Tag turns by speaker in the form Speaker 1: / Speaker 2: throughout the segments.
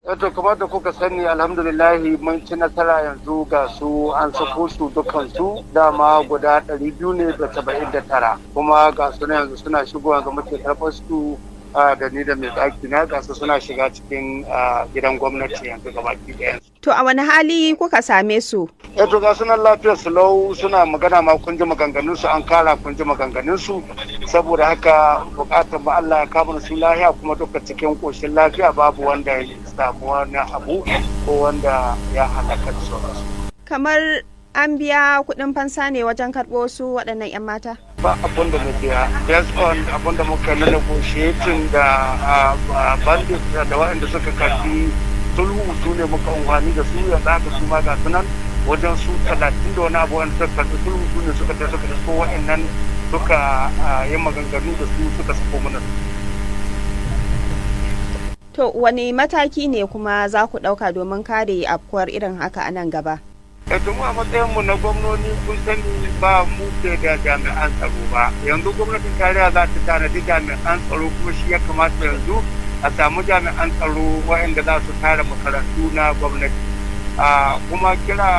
Speaker 1: To kamar da kuka sani alhamdulillahi mun ci nasara yanzu ga su an sako su dukansu dama guda 279 kuma ga su yanzu suna shigowa ga muke karɓar su da ni da mai ɗaki na ga su suna shiga cikin gidan gwamnati yanzu ga baki ɗayan.
Speaker 2: To a wani hali kuka same su?
Speaker 1: To ga sunan lafiyar su lau suna magana ma kun ji maganganun su an kara kun ji maganganun su saboda haka bukatar mu Allah ya kama su lafiya kuma duka cikin koshin lafiya babu wanda ya samu wani abu ko wanda ya halaka da sauransu.
Speaker 2: Kamar an biya kuɗin fansa ne wajen karɓo su waɗannan 'yan mata?
Speaker 1: Ba abin da muke ya based on abin da muka na negotiating da bandit da waɗanda suka karfi sulhu su ne muka amfani da su yanzu haka su ma ga sunan wajen su 30 da wani abu wanda suka karfi sulhu su ne suka ta suka so waɗannan suka yi maganganu da su suka sako mana su.
Speaker 2: To wani mataki ne kuma za ku ɗauka domin kare afkuwar irin haka a nan gaba?
Speaker 1: Mu a matsayinmu na gwamnoni kun sani ba mu ke da jami'an tsaro ba. Yanzu gwamnatin tarayya za ta tanadi jami'an tsaro kuma shi ya kamata yanzu a samu jami'an tsaro waɗanda za su kare makarantu na gwamnati. Kuma kira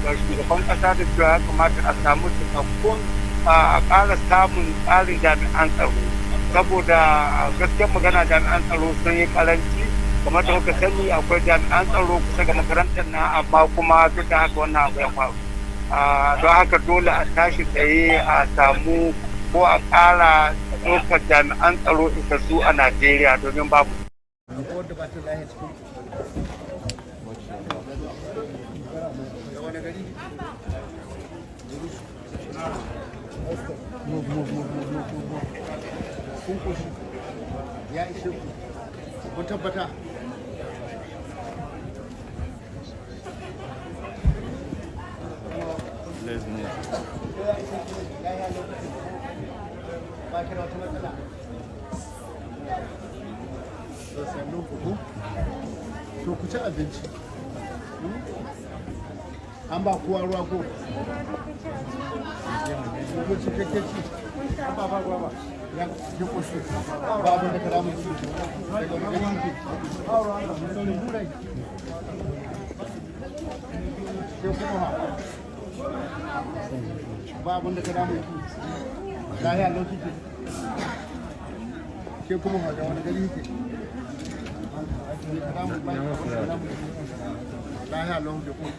Speaker 1: ga shugaban ƙasa da cewa ya kamata a samu cikakkun a ƙara samun tsarin jami'an tsaro. Saboda gaskiyar magana jami'an tsaro sun yi ƙaranci. Kamar da kuka sani akwai jami'an tsaro kusa ga makarantar na amma kuma duk da haka wannan abu ya faru don haka dole a tashi tsaye a samu ko a ƙara ɗaukar jami'an tsaro isassu a Najeriya domin babu.
Speaker 3: Ya ishe ku, kun tabbata. To ku ci abinci. An ba kowa ruwa ko? Ko ci kake ci? An ba ruwa ba. Ya ji koshi. Ba abin da ka damu su. Daga wani yanki. Ba ruwa ba. Sauri burai. Sai kuma ha. Ba abin da ka damu su. Lahiya lau kike. Ke kuma ha da wani gari yake. Lahiya lau da kuma.